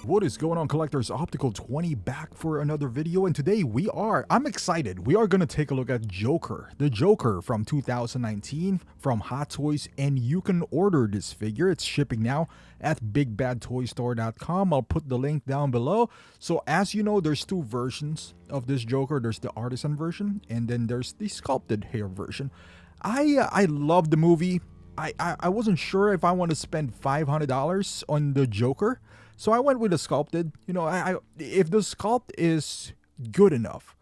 What is going on, collectors? Optical 20 back for another video, and today I'm excited. We are going to take a look at Joker, the Joker from 2019 from Hot Toys, and you can order this figure. It's shipping now at bigbadtoystore.com. I'll put the link down below. So as you know, there's two versions of this Joker. There's the artisan version, and then there's the sculpted hair version. I love the movie. I wasn't sure if I want to spend $500 on the Joker, so I went with the sculpted. You know, if the sculpt is good enough,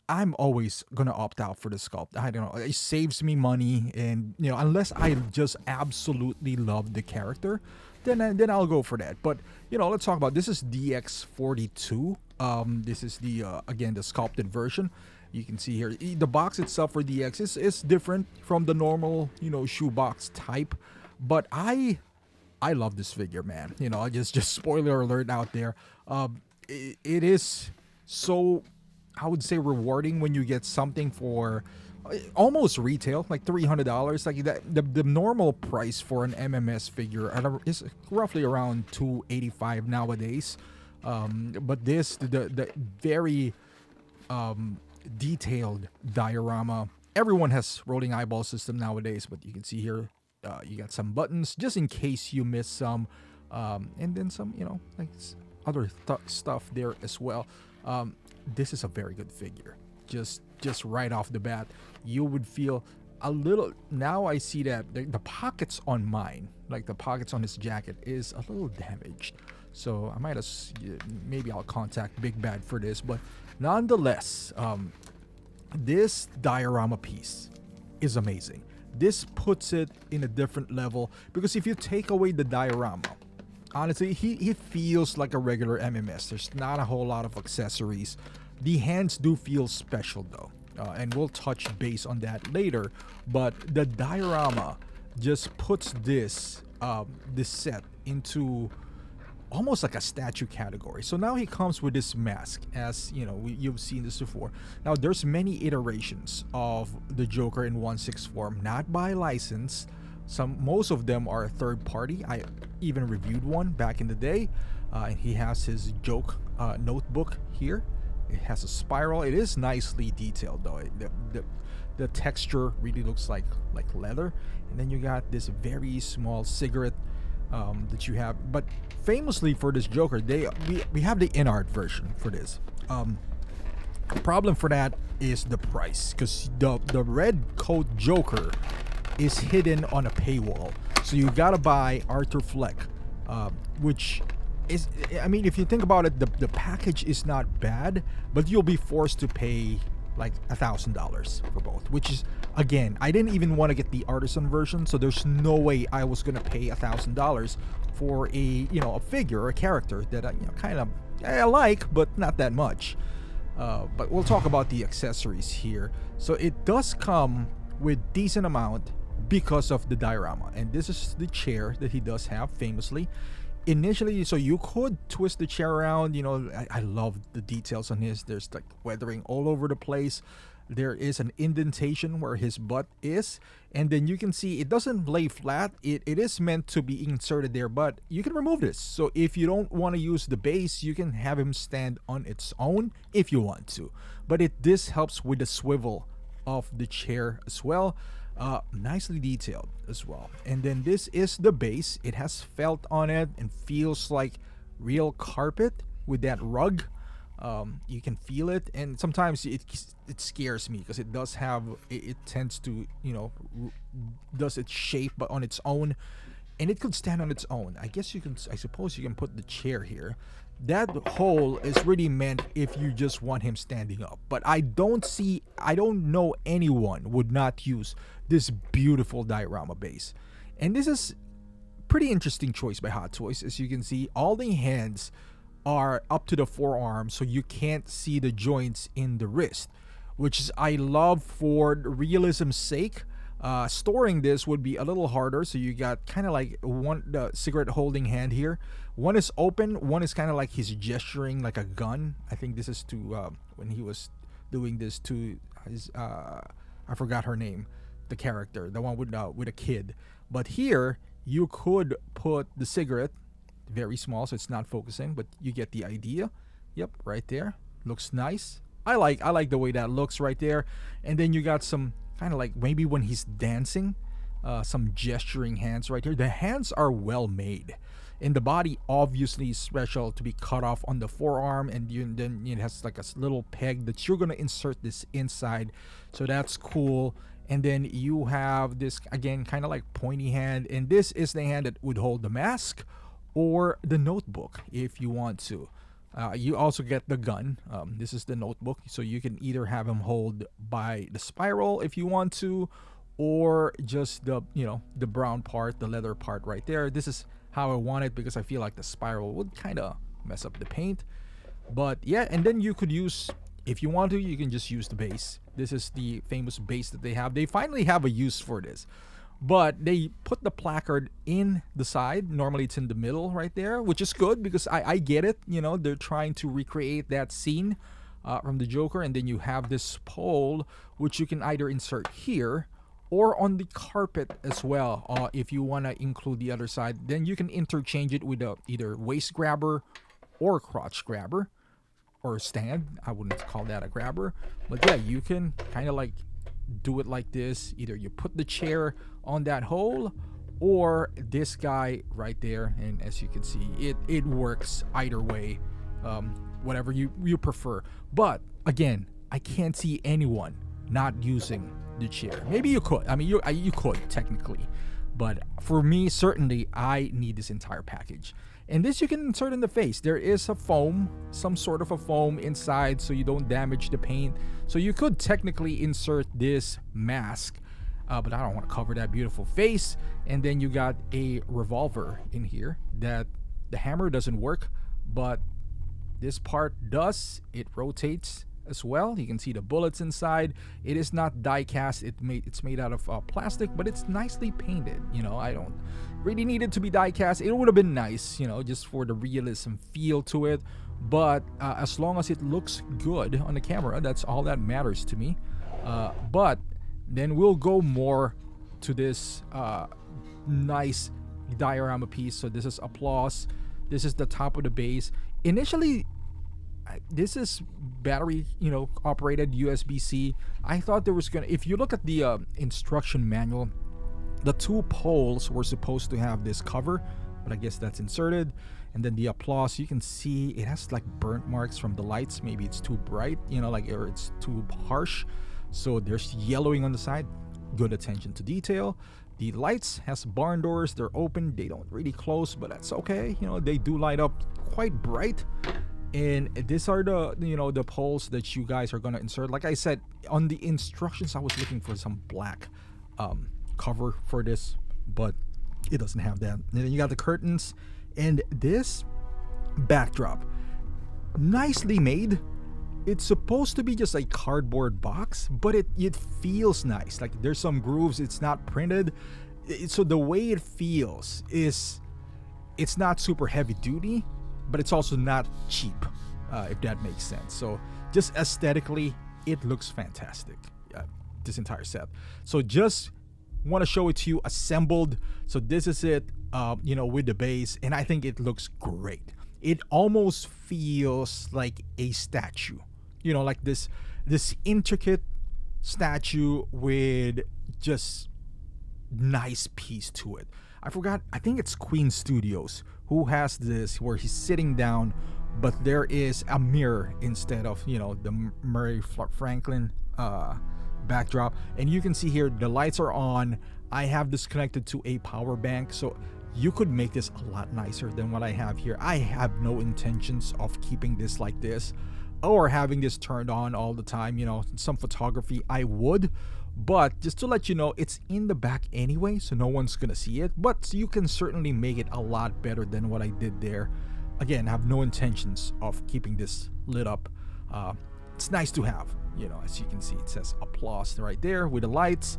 I'm always gonna opt out for the sculpt. I don't know, it saves me money, and you know, unless I just absolutely love the character, then I'll go for that. But you know, let's talk about this. Is DX42. This is the again the sculpted version. You can see here the box itself for DX is different from the normal, you know, shoebox type, but I love this figure, man. You know, just spoiler alert out there. It is so, I would say, rewarding when you get something for almost retail, like $300. Like that, the normal price for an MMS figure is roughly around $285 nowadays. But this the very detailed diorama. Everyone has rolling eyeball system nowadays, but you can see here you got some buttons just in case you miss some, and then some, you know, like other stuff there as well. This is a very good figure. Just right off the bat, you would feel a little. Now I see that the pockets on mine, like the pockets on his jacket, is a little damaged. So I might have, maybe I'll contact Big Bad for this, but nonetheless, this diorama piece is amazing. This puts it in a different level, because if you take away the diorama, honestly, he feels like a regular MMS. There's not a whole lot of accessories. The hands do feel special though, and we'll touch base on that later. But the diorama just puts this set into almost like a statue category. So now he comes with this mask, as you know, you've seen this before. Now there's many iterations of the Joker in 1/6 form, not by license. Most of them are third party. I even reviewed one back in the day, and he has his joke notebook here. It has a spiral. It is nicely detailed though. The texture really looks like leather. And then you got this very small cigarette that you have. But famously for this Joker, we have the in-art version for this. The problem for that is the price, because the red coat Joker is hidden on a paywall, so you gotta buy Arthur Fleck, which is, I mean, if you think about it, the package is not bad, but you'll be forced to pay like $1,000 for both, which is, again, I didn't even want to get the artisan version, so there's no way I was gonna pay $1,000 for a, you know, a figure or a character that I, you know, kind of I like, but not that much. But we'll talk about the accessories here. So it does come with decent amount because of the diorama, and this is the chair that he does have famously. Initially, so you could twist the chair around. You know, I love the details on his. There's like weathering all over the place. There is an indentation where his butt is, and then you can see it doesn't lay flat. It is meant to be inserted there, but you can remove this. So if you don't want to use the base, you can have him stand on its own if you want to. But this helps with the swivel of the chair as well. Nicely detailed as well. And then this is the base. It has felt on it and feels like real carpet with that rug. You can feel it, and sometimes it scares me, because it does have, it tends to, you know, does its shape but on its own, and it could stand on its own. I suppose you can put the chair here. That hole is really meant if you just want him standing up, but I don't know anyone would not use this beautiful diorama base. And this is pretty interesting choice by Hot Toys. As you can see, all the hands are up to the forearm, so you can't see the joints in the wrist, which is, I love for realism's sake. Storing this would be a little harder, so you got kind of like the cigarette holding hand here. One is open, one is kind of like he's gesturing like a gun. I think this is to when he was doing this to his I forgot her name, the character, the one with a kid. But here you could put the cigarette very small, so it's not focusing, but you get the idea. Yep, right there. Looks nice. I like the way that looks right there. And then you got some kind of like maybe when he's dancing, some gesturing hands right here. The hands are well made. And the body obviously is special to be cut off on the forearm, and then it has like a little peg that you're gonna insert this inside, so that's cool. And then you have this again kind of like pointy hand, and this is the hand that would hold the mask or the notebook if you want to. You also get the gun. This is the notebook, so you can either have him hold by the spiral if you want to, or just the brown part, the leather part right there. This is how I want it because I feel like the spiral would kind of mess up the paint. But yeah, and then you could use, if you want to, you can just use the base. This is the famous base that they have. They finally have a use for this. But they put the placard in the side. Normally it's in the middle right there, which is good because I get it. They're trying to recreate that scene from the Joker. And then you have this pole, which you can either insert here or on the carpet as well. If you want to include the other side, then you can interchange it with either waist grabber or crotch grabber or stand. I wouldn't call that a grabber, but yeah, you can kind of like do it like this. Either you put the chair on that hole or this guy right there, and as you can see, it works either way, whatever you prefer. But again, I can't see anyone not using the chair. Maybe you could. I mean, you could technically, but for me, certainly, I need this entire package. And this you can insert in the face. There is a foam, some sort of a foam inside, so you don't damage the paint. So you could technically insert this mask, but I don't want to cover that beautiful face. And then you got a revolver in here that the hammer doesn't work, but this part does. It rotates as well. You can see the bullets inside. It is not die cast. It's made out of plastic, but it's nicely painted. I don't really need it to be die cast. It would have been nice, just for the realism feel to it. But as long as it looks good on the camera, that's all that matters to me. But then we'll go more to this nice diorama piece. So this is applause. This is the top of the base. Initially, this is battery, operated USB-C. I thought there was gonna, if you look at the instruction manual, the two poles were supposed to have this cover, but I guess that's inserted. And then the applause, you can see it has like burnt marks from the lights. Maybe it's too bright, or it's too harsh. So there's yellowing on the side. Good attention to detail. The lights has barn doors. They're open. They don't really close, but that's okay. They do light up quite bright. And these are the poles that you guys are gonna insert. Like I said, on the instructions, I was looking for some black cover for this, but it doesn't have that. And then you got the curtains and this backdrop, nicely made. It's supposed to be just a cardboard box, but it feels nice. Like there's some grooves. It's not printed, so the way it feels is, it's not super heavy duty, but it's also not cheap, if that makes sense. So just aesthetically, it looks fantastic, this entire set. So just want to show it to you assembled. So this is it, with the base, and I think it looks great. It almost feels like a statue, like this intricate statue with just nice piece to it. I think it's Queen Studios who has this, where he's sitting down, but there is a mirror instead of the Murray Franklin backdrop. And you can see here the lights are on. I have this connected to a power bank, so you could make this a lot nicer than what I have here. I have no intentions of keeping this like this or having this turned on all the time. Some photography I would, but just to let you know, it's in the back anyway, so no one's gonna see it. But you can certainly make it a lot better than what I did there. Again, I have no intentions of keeping this lit up. It's nice to have, as you can see, it says applause right there with the lights.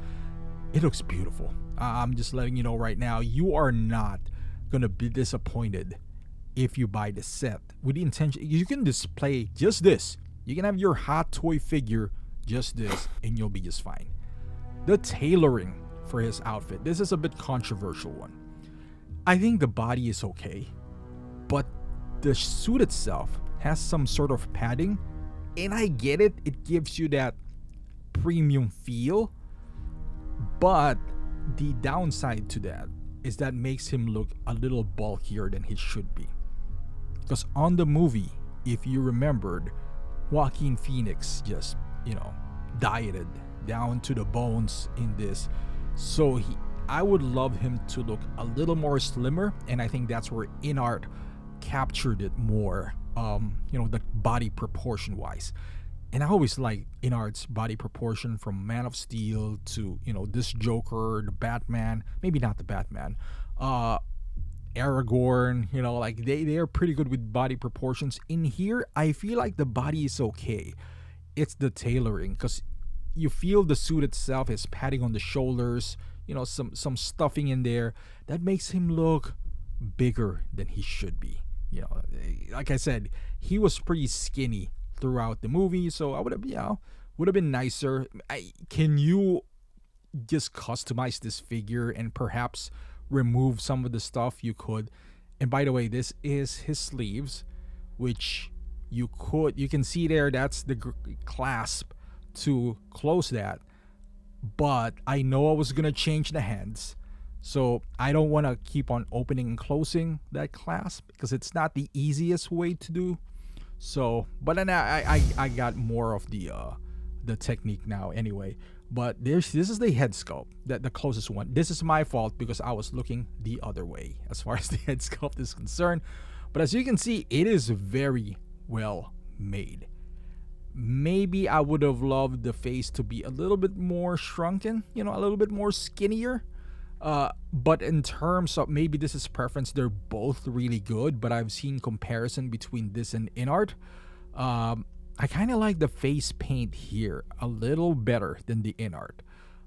It looks beautiful. I'm just letting you know right now, you are not gonna be disappointed if you buy the set with the intention. You can display just this. You can have your hot toy figure, just this, and you'll be just fine. The tailoring for his outfit. This is a bit controversial one. I think the body is okay. the suit itself has some sort of padding, and I get it. It gives you that premium feel, but the downside to that is that makes him look a little bulkier than he should be. Because on the movie, if you remembered, Joaquin Phoenix just, dieted down to the bones in this. So I would love him to look a little more slimmer, and I think that's where InArt captured it more, the body proportion wise. And I always like InArt's body proportion from Man of Steel to, this Joker, the Batman, maybe not the Batman, Aragorn, they are pretty good with body proportions. In here, I feel like the body is okay. It's the tailoring, because you feel the suit itself is padding on the shoulders, some stuffing in there that makes him look bigger than he should be. Like I said, he was pretty skinny throughout the movie, so I would have been nicer. Can you just customize this figure and perhaps remove some of the stuff? You could. And by the way, this is his sleeves, which you can see there. That's the clasp to close that. But I know I was gonna change the hands, so I don't want to keep on opening and closing that clasp because it's not the easiest way to do. So, but then I got more of the technique now anyway. But this is the head sculpt, the closest one. This is my fault because I was looking the other way as far as the head sculpt is concerned. But as you can see, it is very well made. Maybe I would have loved the face to be a little bit more shrunken, a little bit more skinnier. But in terms of, maybe this is preference, they're both really good, but I've seen comparison between this and InArt. I kind of like the face paint here a little better than the InArt.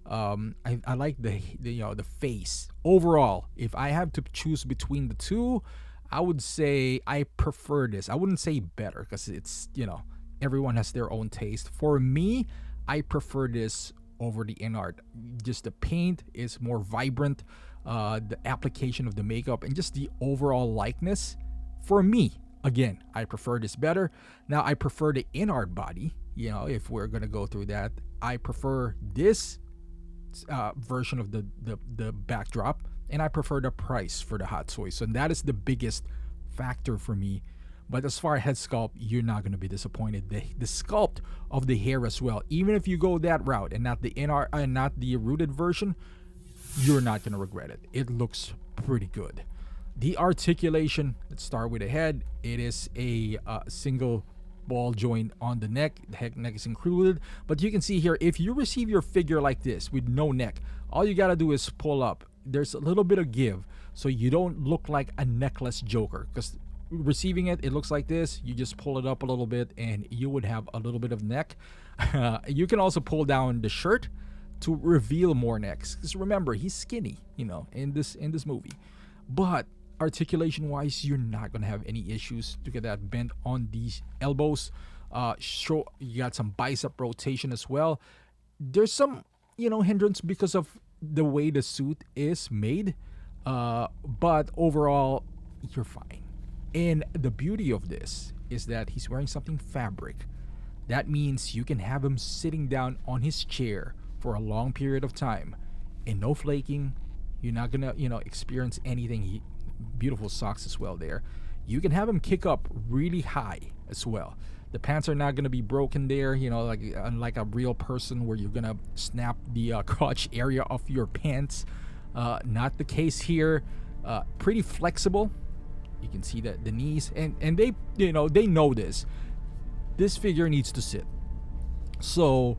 I like the face overall. If I have to choose between the two, I would say I prefer this. I wouldn't say better because it's, everyone has their own taste. For me, I prefer this over the InArt. Just the paint is more vibrant, the application of the makeup, and just the overall likeness. For me, again, I prefer this better. Now, I prefer the InArt body. If we're gonna go through that, I prefer this version of the backdrop, and I prefer the price for the hot toy. So that is the biggest factor for me. But as far as head sculpt, you're not going to be disappointed. The sculpt of the hair as well, even if you go that route and not the not the rooted version, you're not going to regret it. It looks pretty good. The articulation, let's start with the head. It is a single ball joint on the neck. The neck is included. But you can see here, if you receive your figure like this with no neck, all you got to do is pull up. There's a little bit of give, so you don't look like a necklace Joker. Because receiving it looks like this. You just pull it up a little bit and you would have a little bit of neck. You can also pull down the shirt to reveal more necks, because remember, he's skinny, in this movie. But articulation wise, you're not gonna have any issues to get that bent on these elbows. You got some bicep rotation as well. There's some hindrance because of the way the suit is made, but overall you're fine. And the beauty of this is that he's wearing something fabric. That means you can have him sitting down on his chair for a long period of time and no flaking. You're not gonna, experience anything. Beautiful socks as well there. You can have him kick up really high as well. The pants are not gonna be broken there, like unlike a real person where you're gonna snap the crotch area of your pants. Not the case here. Pretty flexible. You can see that the knees, and they they know this. This figure needs to sit, so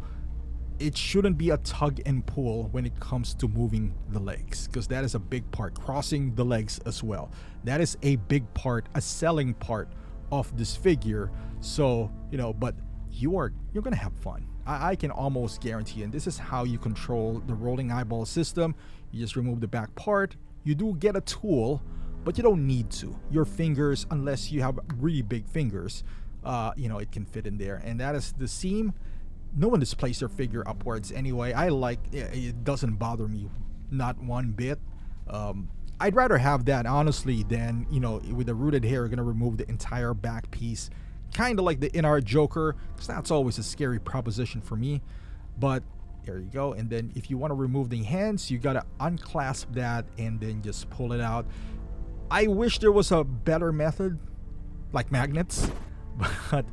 it shouldn't be a tug and pull when it comes to moving the legs, because that is a big part. Crossing the legs as well, that is a big part, a selling part of this figure. So but you're gonna have fun. I can almost guarantee, and this is how you control the rolling eyeball system. You just remove the back part. You do get a tool, but you don't need to. Your fingers, unless you have really big fingers, it can fit in there. And that is the seam. No one displays their figure upwards anyway. It doesn't bother me, not one bit. I'd rather have that honestly than, with the rooted hair, you're gonna remove the entire back piece, kind of like the in-art Joker, because that's always a scary proposition for me. But there you go. And then if you want to remove the hands, you gotta unclasp that and then just pull it out. I wish there was a better method, like magnets, but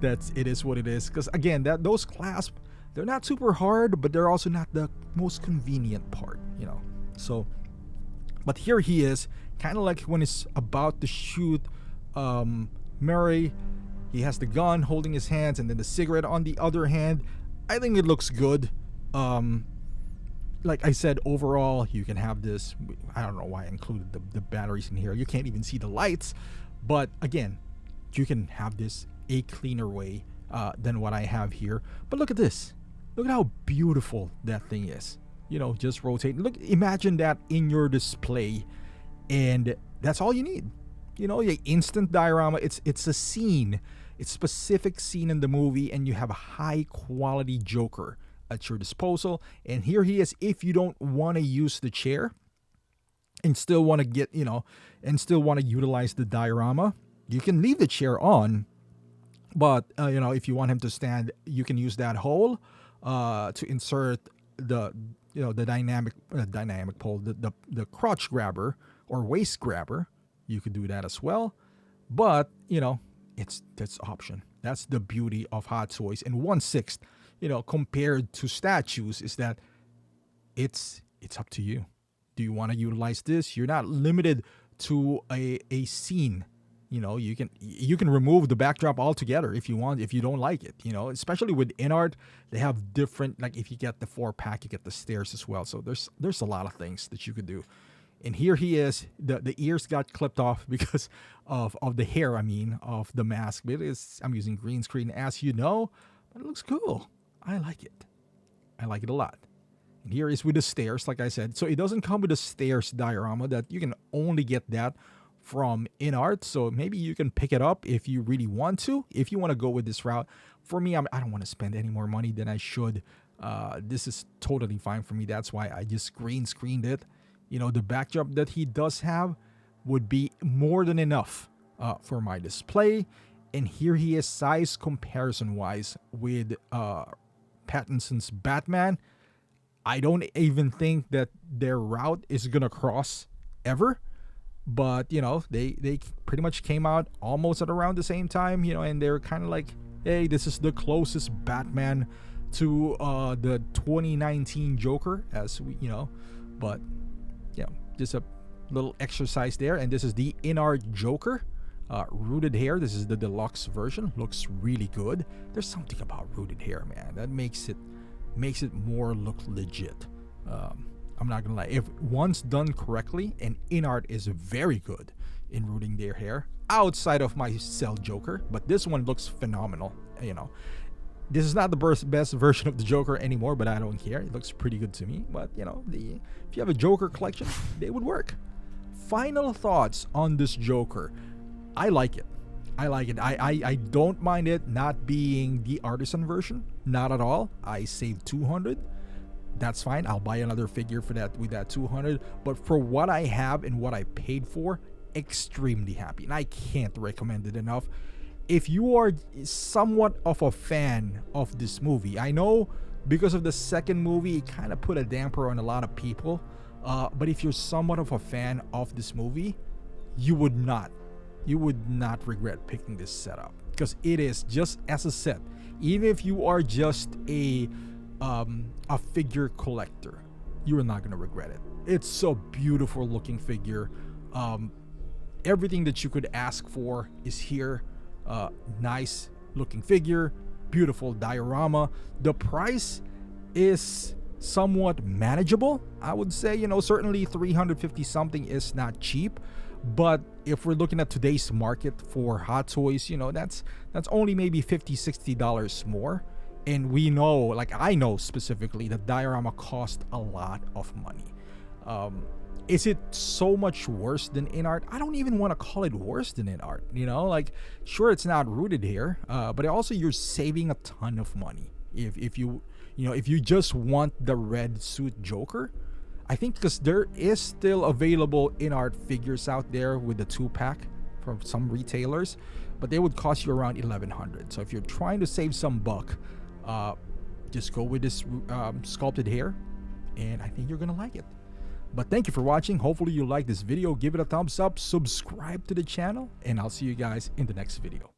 that's it is what it is. Because again, those clasps, they're not super hard, but they're also not the most convenient part. So. But here he is, kind of like when he's about to shoot Murray. He has the gun holding his hands and then the cigarette on the other hand. I think it looks good. Like I said, overall, you can have this. I don't know why I included the batteries in here. You can't even see the lights. But again, you can have this a cleaner way than what I have here. But look at this. Look at how beautiful that thing is. Just rotate. Look, imagine that in your display, and that's all you need. The instant diorama. It's a scene. It's a specific scene in the movie, and you have a high quality Joker at your disposal. And here he is. If you don't want to use the chair, and still want to get and still want to utilize the diorama, you can leave the chair on. But if you want him to stand, you can use that hole to insert the dynamic pole, the crotch grabber or waist grabber. You could do that as well. But that's option. That's the beauty of Hot Toys. And 1/6, compared to statues, is that it's up to you. Do you want to utilize this? You're not limited to a scene. You can remove the backdrop altogether if you want, if you don't like it. Especially with InArt, they have different, like if you get the 4-pack, you get the stairs as well. So there's a lot of things that you could do. And here he is. The ears got clipped off because of the hair, of the mask. But I'm using green screen, as you know, but it looks cool. I like it. I like it a lot. And here is with the stairs, like I said. So it doesn't come with the stairs diorama, that you can only get that from InArt. So maybe you can pick it up if you really want to, if you want to go with this route. For me, I don't want to spend any more money than I should. This is totally fine for me. That's why I just green screened it. The backdrop that he does have would be more than enough for my display. And here he is, size comparison wise with Pattinson's Batman. I don't even think that their route is gonna cross ever. But they pretty much came out almost at around the same time, and they're kind of like, hey, this is the closest Batman to the 2019 Joker, as we but just a little exercise there. And this is the InArt Joker, rooted hair. This is the deluxe version. Looks really good. There's something about rooted hair, man, that makes it more look legit. I'm not gonna lie. If once done correctly, and InArt is very good in rooting their hair, outside of my Cell Joker, but this one looks phenomenal. This is not the best version of the Joker anymore, but I don't care. It looks pretty good to me. But if you have a Joker collection, they would work. Final thoughts on this Joker. I like it. I don't mind it not being the artisan version. Not at all. I saved $200. That's fine. I'll buy another figure for that with that $200. But for what I have and what I paid for, extremely happy. And I can't recommend it enough. If you are somewhat of a fan of this movie, I know because of the second movie, it kind of put a damper on a lot of people. But if you're somewhat of a fan of this movie, you would not regret picking this setup, because it is just as a set. Even if you are just a figure collector, you are not going to regret it. It's so beautiful looking figure. Everything that you could ask for is here. Nice looking figure, beautiful diorama. The price is somewhat manageable, I would say. Certainly 350 something is not cheap, but if we're looking at today's market for Hot Toys, that's only maybe $50-$60 more. And we know, like I know specifically, that diorama cost a lot of money. Is it so much worse than InArt? I don't even want to call it worse than InArt. Sure, it's not rooted here, but also you're saving a ton of money. If you just want the red suit Joker, I think because there is still available in art figures out there with the 2-pack from some retailers, but they would cost you around $1,100. So if you're trying to save some buck, just go with this sculpted hair, and I think you're gonna like it. But thank you for watching. Hopefully you like this video. Give it a thumbs up, subscribe to the channel, and I'll see you guys in the next video.